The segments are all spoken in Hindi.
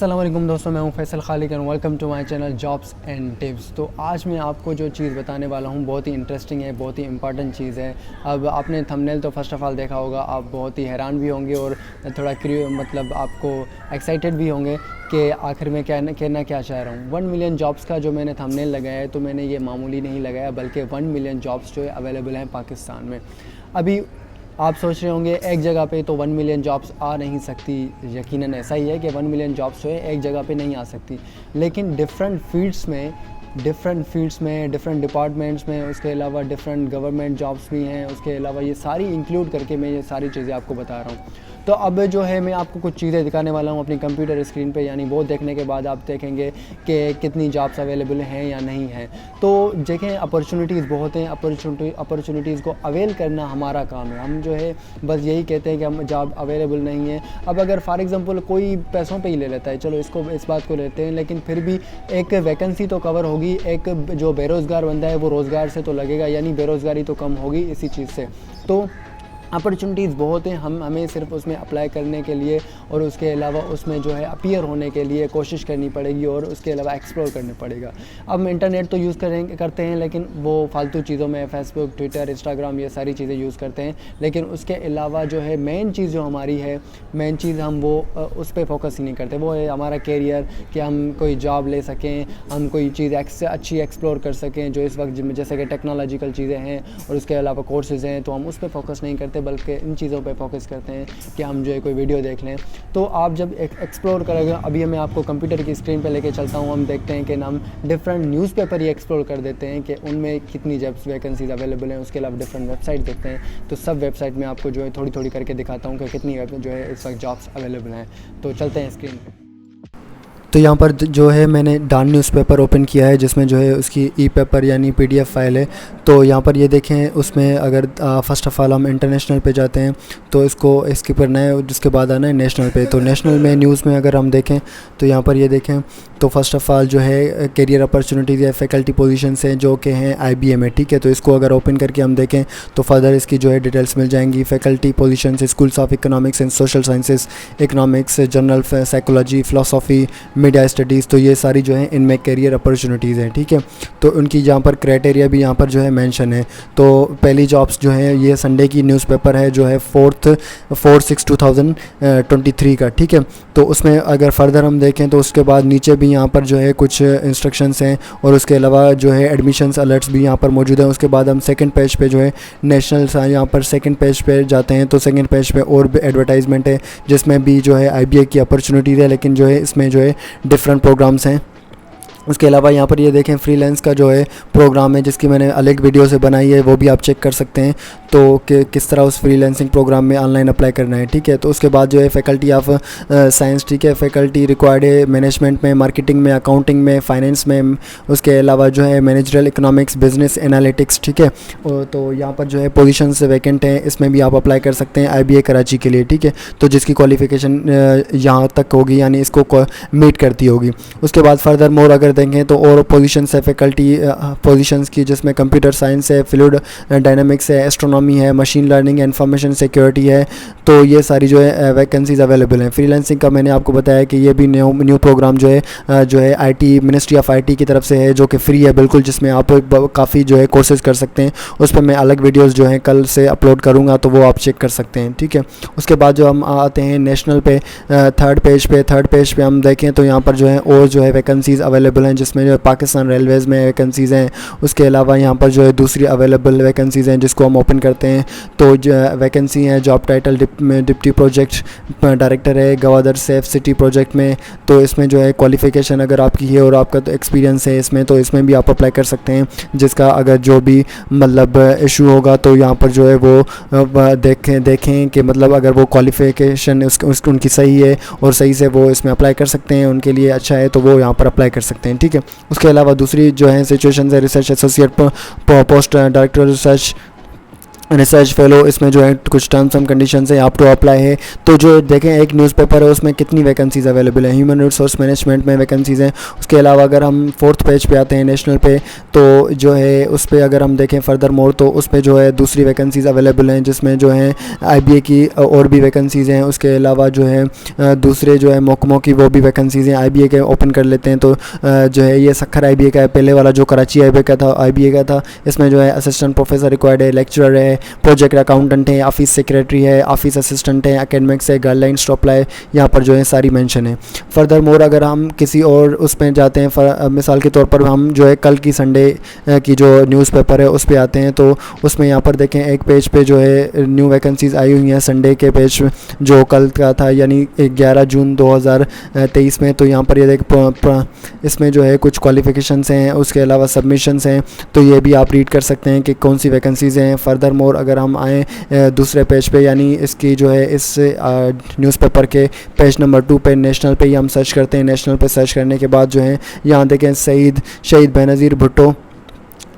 अस्सलाम वालेकुम दोस्तों, मैं हूं Faisal Khaliq and welcome to my channel jobs and tips. तो आज मैं आपको जो चीज़ बताने वाला हूं बहुत ही इंटरेस्टिंग है, बहुत ही इंपॉर्टेंट चीज़ है। अब आपने थंबनेल तो फर्स्ट ऑफ़ ऑल देखा होगा, आप बहुत ही हैरान भी होंगे और थोड़ा मतलब आपको एक्साइटेड भी होंगे कि आखिर में कहना क्या चाह रहा हूँ। 1 मिलियन जॉब्स का जो मैंने थंबनेल लगाया है, तो मैंने ये मामूली नहीं लगाया, बल्कि 1 मिलियन जॉब्स जो है अवेलेबल हैं पाकिस्तान में। अभी आप सोच रहे होंगे एक जगह पे तो 1 मिलियन जॉब्स आ नहीं सकती। यकीनन ऐसा ही है कि 1 मिलियन जॉब्स जो है एक जगह पे नहीं आ सकती, लेकिन डिफरेंट फील्ड्स में, डिफरेंट डिपार्टमेंट्स में, उसके अलावा डिफरेंट गवर्नमेंट जॉब्स भी हैं, उसके अलावा ये सारी इंक्लूड करके मैं ये सारी चीज़ें आपको बता रहा हूँ। तो अब जो है मैं आपको कुछ चीज़ें दिखाने वाला हूँ अपनी कंप्यूटर स्क्रीन पे, यानी वो देखने के बाद आप देखेंगे कि कितनी जॉब्स अवेलेबल हैं या नहीं हैं। तो देखें, अपॉर्चुनिटीज़ बहुत हैं, अपॉर्चुनिटीज़ को अवेल करना हमारा काम है। हम जो है बस यही कहते हैं कि हम जॉब अवेलेबल नहीं है। अब अगर फॉर एग्ज़ाम्पल कोई पैसों पे ही ले लेता है, चलो इस बात को लेते हैं, लेकिन फिर भी एक वैकेंसी तो कवर होगी। एक जो बेरोज़गार बंदा है वो रोज़गार से तो लगेगा, यानी बेरोज़गारी तो कम होगी इसी चीज़ से। तो अपॉर्चुनिटीज़ बहुत हैं, हमें सिर्फ उसमें अप्लाई करने के लिए और उसके अलावा उसमें जो है अपीयर होने के लिए कोशिश करनी पड़ेगी और उसके अलावा एक्सप्लोर करना पड़ेगा। अब हम इंटरनेट तो यूज़ करते हैं, लेकिन वो फालतू चीज़ों में फेसबुक, ट्विटर, इंस्टाग्राम ये सारी चीज़ें यूज़ करते हैं, लेकिन उसके अलावा जो है मेन चीज़ जो हमारी है, मेन चीज़ हम वो उस पर फोकस ही नहीं करते। वो है हमारा कैरियर, कि हम कोई जॉब ले सकें, हम कोई चीज़ अच्छी एक्सप्लोर कर सकें जो इस वक्त जैसे कि टेक्नोलॉजिकल चीज़ें हैं और उसके अलावा कोर्सेज़ हैं, तो हम उस पर फोकस नहीं करते, बल्कि इन चीज़ों पे फोकस करते हैं कि हम जो है कोई वीडियो देख लें। तो आप जब एक्सप्लोर करेंगे, अभी मैं आपको कंप्यूटर की स्क्रीन पे लेके चलता हूँ, हम देखते हैं कि हम डिफरेंट न्यूज़पेपर ही एक्सप्लोर कर देते हैं कि उनमें कितनी जॉब्स वैकेंसीज अवेलेबल हैं। उसके अलावा डिफरेंट वेबसाइट देखते हैं, तो सब वेबसाइट में आपको जो है थोड़ी थोड़ी करके दिखाता हूँ कि कितनी जो है इस वक्त जॉब्स अवेलेबल हैं। तो चलते हैं स्क्रीन पर। तो यहाँ पर जो है मैंने डॉन न्यूज़पेपर ओपन किया है, जिसमें जो है उसकी ई पेपर यानी PDF फाइल है। तो यहाँ पर ये देखें, उसमें अगर फ़र्स्ट ऑफ़ ऑल हम इंटरनेशनल पे जाते हैं तो इसको स्किप करना है, जिसके बाद आना है नेशनल पे। तो नेशनल में न्यूज़ में अगर हम देखें तो यहाँ पर ये देखें, तो फ़र्स्ट ऑफ़ ऑल जो है कैरियर अपॉर्चुनिटीज़ या फैकल्टी पोजीशंस हैं जो कि हैं IBA में, ठीक है। तो इसको अगर ओपन करके हम देखें तो फर्दर इसकी जो है डिटेल्स मिल जाएंगी। Faculty positions, schools of economics and social sciences, economics, general psychology, philosophy, media studies, तो ये सारी जो है इनमें कैरियर अपॉर्चुनिटीज़ हैं, ठीक है। तो उनकी यहाँ पर क्राइटेरिया भी यहाँ पर जो है मेंशन है। तो पहली जॉब्स जो है ये संडे की न्यूज़पेपर है जो है 4/6/2023 का, ठीक है। तो उसमें अगर फर्दर हम देखें तो उसके बाद नीचे भी यहाँ पर जो है कुछ इंस्ट्रक्शंस हैं और उसके अलावा जो है एडमिशन्स अलर्ट्स भी यहाँ पर मौजूद हैं। उसके बाद हम सेकंड पेज पे जो है नेशनल, यहाँ पर सेकंड पेज पे जाते हैं तो सेकंड पेज पे और भी एडवर्टाइजमेंट है, जिसमें भी जो है IBA की अपॉर्चुनिटीज़ है, लेकिन जो है इसमें जो है डिफरेंट प्रोग्राम्स हैं। उसके अलावा यहाँ पर ये देखें फ्रीलांस का जो है प्रोग्राम है, जिसकी मैंने अलग वीडियो से बनाई है, वो भी आप चेक कर सकते हैं। तो किस तरह उस फ्रीलांसिंग प्रोग्राम में ऑनलाइन अप्लाई करना है, ठीक है। तो उसके बाद जो है फैकल्टी ऑफ साइंस, ठीक है, फैकल्टी रिक्वायर्ड है मैनेजमेंट में, मार्केटिंग में, अकाउंटिंग में, फाइनेंस में, उसके अलावा जो है मैनेजरल इकोनॉमिक्स, बिजनेस एनालिटिक्स, ठीक है। तो यहाँ पर जो है पोजीशंस वैकेंट हैं, इसमें भी आप अप्लाई कर सकते हैं IBA कराची के लिए, ठीक है। तो जिसकी क्वालिफिकेशन यहाँ तक होगी, यानी इसको मीट करती होगी। उसके बाद फर्दर मोर अगर देखें तो और पोजीशंस है फैकल्टी पोजीशंस की, जिसमें कंप्यूटर साइंस है, फ्लूइड डायनामिक्स है, एस्ट्रोनॉमी है, मशीन लर्निंग, इंफॉर्मेशन सिक्योरिटी है। तो ये सारी जो है वैकेंसीज अवेलेबल हैं। फ्रीलांसिंग का मैंने आपको बताया कि ये भी न्यू प्रोग्राम जो है IT, मिनिस्ट्री ऑफ IT की तरफ से है, जो कि फ्री है बिल्कुल, जिसमें आप काफ़ी जो है कोर्सेज कर सकते हैं। उस पर मैं अलग वीडियोज़ जो हैं कल से अपलोड करूँगा, तो वो आप चेक कर सकते हैं, ठीक है। उसके बाद जो हम आते हैं नेशनल पे, थर्ड पेज पे हम देखें तो यहाँ पर जो है और जो है वैकेंसीज़ अवेलेबल हैं, जिसमें जो है पाकिस्तान रेलवेज़ में वैकेंसीज़ हैं। उसके अलावा यहाँ पर जो है दूसरी अवेलेबल वैकेंसीज़ हैं, जिसको हम ओपन करते हैं तो जो वैकेंसी है job title deputy project director है, गवादर सेफ सिटी प्रोजेक्ट में। तो इसमें जो है क्वालिफ़िकेशन अगर आपकी है और आपका तो एक्सपीरियंस है इसमें, तो इसमें भी आप अप्लाई कर सकते हैं। जिसका अगर जो भी मतलब इशू होगा तो यहाँ पर जो है वो देखें कि मतलब अगर वो क्वालिफ़िकेशन उनकी सही है और सही से वो इसमें अप्लाई कर सकते हैं, उनके लिए अच्छा है, तो वो यहाँ पर अप्लाई कर सकते हैं, ठीक है। उसके अलावा दूसरी जो है सिचुएशन है research associate post director research research fellow, इसमें जो है कुछ टर्म्स एंड कंडीशंस है, आप टू अप्लाई है। तो जो देखें एक न्यूज़पेपर है उसमें कितनी वैकेंसीज़ अवेलेबल है, ह्यूमन रिसोर्स मैनेजमेंट में वैकेंसीज़ हैं। उसके अलावा अगर हम फोर्थ पेज पे आते हैं नेशनल पे, तो जो है उस पर अगर हम देखें फर्दर मोर, तो उस पर जो है दूसरी वैकेंसीज़ अवेलेबल हैं, जिसमें जो है IBA की और भी वैकेंसीज़ हैं। उसके अलावा जो है दूसरे जो है महकमों की वो भी वैकेंसीज़ हैं। IBA के ओपन कर लेते हैं, तो जो है ये सक्खर IBA का है, पहले वाला जो कराची IBA का था। इसमें जो है असिस्टेंट प्रोफेसर रिक्वायर्ड है, लेक्चरर है, प्रोजेक्ट अकाउंटेंट है, ऑफिस सेक्रेटरी है, ऑफिस असिस्टेंट है, एकेडमिक्स है, गाइडलाइंस टू अप्लाई, यहाँ पर जो है सारी मेंशन है। फर्दर मोर अगर हम किसी और उसमें जाते हैं, मिसाल के तौर पर हम जो है कल की संडे की जो न्यूज़पेपर है उस पर आते हैं, तो उसमें यहाँ पर देखें एक पेज पे जो है न्यू वैकेंसीज़ आई हुई हैं संडे के पेज जो कल का था, यानी 11 जून 2023 में। तो यहाँ पर ये इसमें जो है कुछ क्वालिफ़िकेशंस हैं, उसके अलावा सबमिशंस हैं, तो ये भी आप रीड कर सकते हैं कि कौन सी वैकेंसीज़ हैं। फर्दर मोर अगर हम आएँ दूसरे पेज पे, यानी इसकी जो है इस न्यूज़पेपर के पेज नंबर 2 पे नेशनल पे ही हम सर्च करते हैं। नेशनल पे सर्च करने के बाद जो है यहाँ देखें शहीद बेनज़ीर भुट्टो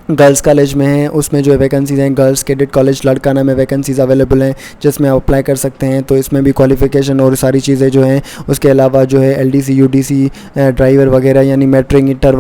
गर्ल्स कॉलेज में है, उसमें जो है वैकेंसीज़ हैं। गर्ल्स कैडेट कॉलेज लड़काना में वैकेंसीज़ अवेलेबल हैं, जिसमें आप अप्लाई कर सकते हैं। तो इसमें भी क्वालिफ़िकेशन और सारी चीज़ें जो हैं। उसके अलावा जो है LDC UDC ड्राइवर वगैरह, यानी मैट्रिक इंटर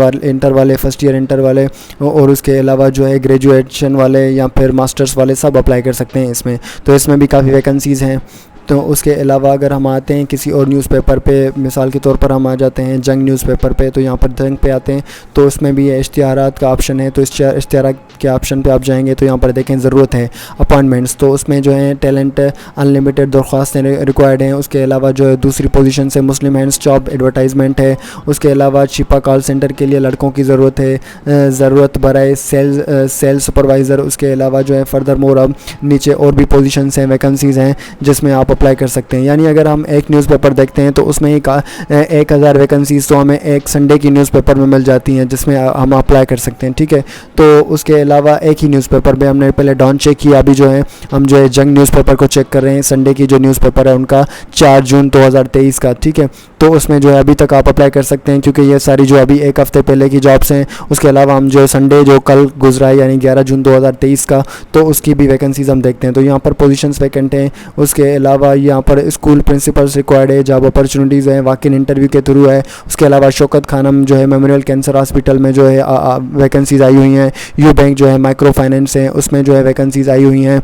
वाले, फर्स्ट ईयर इंटर वाले, और उसके अलावा जो है ग्रेजुएशन वाले या फिर मास्टर्स वाले सब अप्लाई कर सकते हैं इसमें। तो इसमें भी काफ़ी वैकेंसीज़ हैं। तो उसके अलावा अगर हम आते हैं किसी और न्यूज़पेपर पे, मिसाल के तौर पर हम आ जाते हैं जंग न्यूज़पेपर पे, तो यहाँ पर जंग पे आते हैं, तो उसमें भी इश्तिहारात का ऑप्शन है। तो इश्तिहारात के ऑप्शन पे आप जाएंगे तो यहाँ पर देखें ज़रूरत है अपॉइंटमेंट्स, तो उसमें जो है टैलेंट अनलिमिटेड दरख्वास्तें रिक्वायर्ड हैं। उसके अलावा जो है दूसरी पोजीशन से मुस्लिम हैंड्स जॉब एडवर्टाइजमेंट है। उसके अलावा छिपा कॉल सेंटर के लिए लड़कों की ज़रूरत है, ज़रूरत बराए सेल्स सुपरवाइज़र। उसके अलावा जो है फर्दर मोर अब नीचे और भी पोजीशंस हैं, वैकेंसीज़ हैं, जिसमें आप अप्लाई कर सकते हैं। यानी अगर हम एक न्यूज़पेपर देखते हैं तो उसमें ही 1000 वैकेंसीज़ तो हमें एक संडे की न्यूज़पेपर में मिल जाती हैं, जिसमें हम अप्लाई कर सकते हैं। ठीक है, तो उसके अलावा एक ही न्यूज़पेपर में हमने पहले डॉन चेक किया, अभी जो है हम जो है जंग न्यूज़पेपर को चेक कर रहे हैं। संडे की जो न्यूज़पेपर है उनका 4 जून 2023 का। ठीक है, तो उसमें जो है अभी तक आप अप्लाई कर सकते हैं, क्योंकि ये सारी जो अभी एक हफ़्ते पहले की जॉब्स हैं। उसके अलावा हम जो संडे जो कल गुजरा है यानी 11 जून 2023 का, तो उसकी भी वैकेंसीज़ हम देखते हैं। तो यहाँ पर पोजीशंस वैकेंट हैं। उसके अलावा यहाँ पर स्कूल प्रिंसिपल्स रिक्वायर्ड है, जॉब अपॉर्चुनिटीज़ हैं, वॉक इन इंटरव्यू के थ्रू है। उसके अलावा शौकत खानम जो है मेमोरियल कैंसर हॉस्पिटल में जो है वैकेंसीज़ आई हुई हैं। यू बैंक जो है माइक्रो फाइनेंस है, उसमें जो है वैकेंसीज़ आई हुई हैं।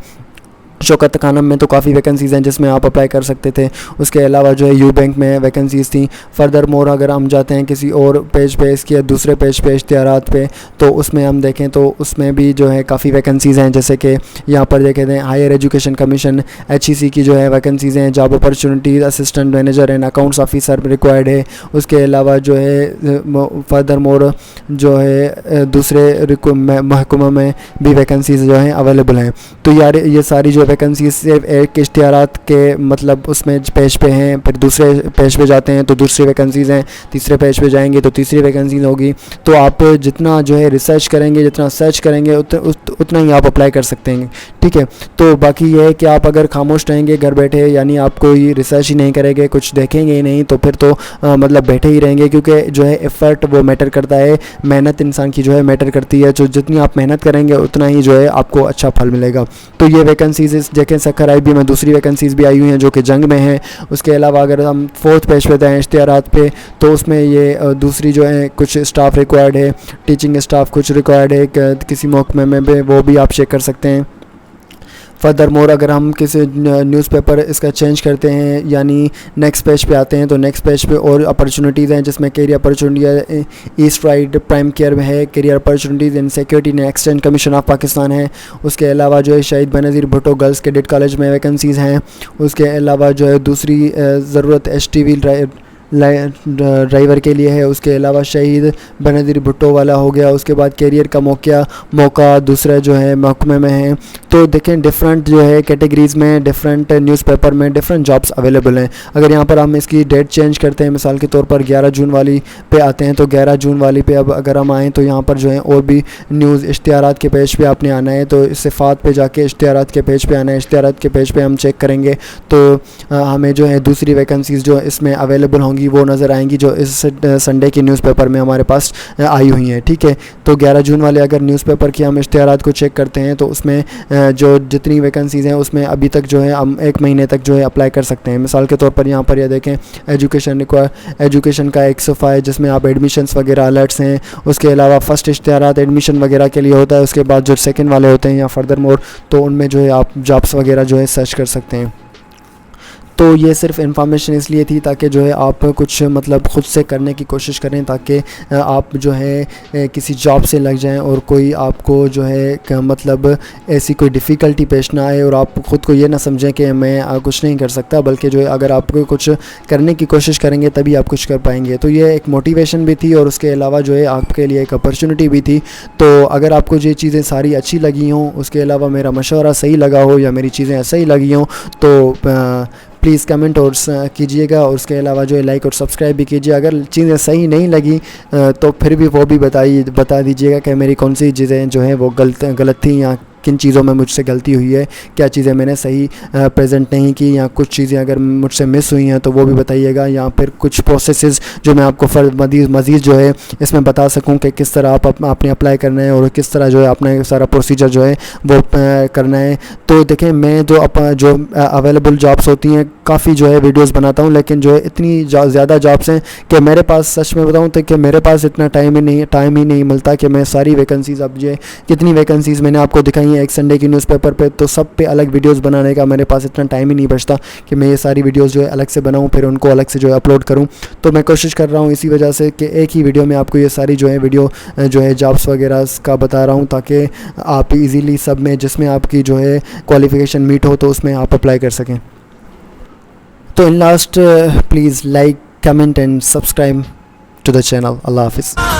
शौकत खानम में तो काफ़ी वैकेंसीज़ हैं जिसमें आप अप्लाई कर सकते थे। उसके अलावा जो है यू बैंक में वैकेंसीज़ थी। फर्दर मोर अगर हम जाते हैं किसी और पेज पे, इसके दूसरे पेज पे इश्तिहारात पे, तो उसमें हम देखें तो उसमें भी जो है काफ़ी वैकेंसीज़ हैं। जैसे कि यहाँ पर देखे थे हायर एजुकेशन कमीशन HEC की जो है वैकेंसीज़ हैं। Job opportunities assistant manager and accounts officer required है। उसके अलावा जो है फर्दर मोर जो है दूसरे महकमा में भी वैकेंसीज़ जो हैं अवेलेबल हैं। तो यार ये सारी जो वैकेंसी सिर्फ एक इश्तिहारात के मतलब उसमें पेज पे हैं, फिर दूसरे पेज पे जाते हैं तो दूसरी वैकेंसीज़ हैं, तीसरे पेज पे जाएंगे तो तीसरी वैकेंसीज़ होगी। तो आप जितना जो है रिसर्च करेंगे, जितना सर्च करेंगे उतना ही आप अप्लाई कर सकते हैं। ठीक है, तो बाकी ये है कि आप अगर खामोश रहेंगे घर बैठे, यानी आप कोई रिसर्च ही नहीं करेंगे, कुछ देखेंगे ही नहीं, तो फिर तो मतलब बैठे ही रहेंगे, क्योंकि जो है एफ़र्ट वो मैटर करता है, मेहनत इंसान की जो है मैटर करती है। जो जितनी आप मेहनत करेंगे उतना ही जो है आपको अच्छा फल मिलेगा। तो ये वैकेंसीज़ देखें सक्खर IB में दूसरी वैकेंसीज़ भी आई हुई हैं जो कि जंग में हैं। उसके अलावा अगर हम फोर्थ पेज पे जाएँ इश्तिहारात पे, तो उसमें ये दूसरी जो है कुछ स्टाफ रिक्वायर्ड है, टीचिंग स्टाफ कुछ रिक्वायर्ड है किसी महकमे में भी, वो भी आप चेक कर सकते हैं। फर्दर मोर अगर हम किसी न्यूज़पेपर इसका चेंज करते हैं यानी नेक्स्ट पेज पे आते हैं, तो नेक्स्ट पेज पे और अपॉर्चुनिटीज़ हैं, जिसमें career opportunity east right prime care में है, career opportunities in security and exchange commission of Pakistan है। उसके अलावा जो है Shaheed Benazir Bhutto girls cadet college में वैकेंसीज़ हैं। उसके अलावा जो है दूसरी ज़रूरत HTV ड्राइवर के लिए है। उसके अलावा शहीद बेनज़ीर भुट्टो वाला हो गया। उसके बाद कैरियर का मौका दूसरा जो है महकमे में है। तो देखें डिफरेंट जो है कैटेगरीज़ में, डिफरेंट न्यूज़पेपर में डिफरेंट जॉब्स अवेलेबल हैं। अगर यहाँ पर हम इसकी डेट चेंज करते हैं, मिसाल के तौर पर 11 जून वाली पे आते हैं, तो 11 जून वाली पे अब अगर हम आएँ तो यहाँ पर जो है और भी न्यूज़ इश्तिहारात के पेज पे आपने आना है। तो सिफ़ात पे जाके इश्तिहारात के पेज पे आना है। इश्तिहारात के पेज पे हम चेक करेंगे तो हमें जो है दूसरी वैकेंसीज़ जो इसमें अवेलेबल होंगी होगी वो नज़र आएंगी जो इस संडे की न्यूज़पेपर में हमारे पास आई हुई हैं, ठीक है। तो 11 जून वाले अगर न्यूज़पेपर की हम इश्तिहारात को चेक करते हैं तो उसमें जो जितनी वैकेंसीज़ हैं उसमें अभी तक जो है हम 1 महीने तक जो है अप्लाई कर सकते हैं। मिसाल के तौर पर यहाँ पर यह देखें, एजुकेशन का एक सफ़ा है जिसमें आप एडमिशन्स वगैरह अलर्ट्स हैं, उसके अलावा फ़र्स्ट इश्तिहारात एडमिशन वगैरह के लिए होता है, उसके बाद जो सेकंड वाले होते हैं या फर्दर मोर, तो उनमें जो है आप जॉब्स वगैरह जो है सर्च कर सकते हैं। तो ये सिर्फ इन्फॉर्मेशन इसलिए थी ताकि जो है आप कुछ मतलब ख़ुद से करने की कोशिश करें ताकि आप जो है किसी जॉब से लग जाएं और कोई आपको जो है मतलब ऐसी कोई डिफ़िकल्टी पेश ना आए और आप ख़ुद को ये ना समझें कि मैं कुछ नहीं कर सकता, बल्कि जो है अगर आप कुछ करने की कोशिश करेंगे तभी आप कुछ कर पाएंगे। तो ये एक मोटिवेशन भी थी और उसके अलावा जो है आपके लिए एक अपॉर्चुनिटी भी थी। तो अगर आपको ये चीज़ें सारी अच्छी लगी हों, उसके अलावा मेरा मशवरा सही लगा हो या मेरी चीज़ें सही लगी हों तो प्लीज़ कमेंट और कीजिएगा, और उसके अलावा जो है लाइक और सब्सक्राइब भी कीजिए। अगर चीज़ें सही नहीं लगी तो फिर भी वो भी बता दीजिएगा कि मेरी कौन सी चीज़ें जो हैं वो गलत थी या किन चीज़ों में मुझसे गलती हुई है, क्या चीज़ें मैंने सही प्रेजेंट नहीं की या कुछ चीज़ें अगर मुझसे मिस हुई हैं तो वो भी बताइएगा, या फिर कुछ प्रोसेसेस जो मैं आपको मज़ीद जो है इसमें बता सकूं कि किस तरह आपने अप्लाई करना है और किस तरह जो है अपना सारा प्रोसीजर जो है वो करना है। तो देखें, मैं जो अवेलेबल जॉब्स होती हैं काफ़ी जो है वीडियोस बनाता हूँ, लेकिन जो है इतनी ज़्यादा जॉब्स हैं कि मेरे पास सच में बताऊँ तो कि मेरे पास इतना टाइम ही नहीं मिलता कि मैं सारी वैकेंसीज़, अब ये कितनी वैकेंसीज़ मैंने आपको दिखाई हैं एक संडे की न्यूज़पेपर पे, तो सब पे अलग वीडियोस बनाने का मेरे पास इतना टाइम ही नहीं बचता कि मैं ये सारी वीडियोस जो है अलग से बनाऊं फिर उनको अलग से जो है अपलोड करूं। तो मैं कोशिश कर रहा हूं इसी वजह से कि एक ही वीडियो में आपको ये सारी जो है वीडियो जो है जॉब्स वगैरह का बता रहा हूं ताकि आप इजीली सब में जिसमें आपकी जो है क्वालिफ़िकेशन मीट हो तो उसमें आप अप्लाई कर सकें। तो in last please like, comment and subscribe to the channel. अल्लाह हाफिज़।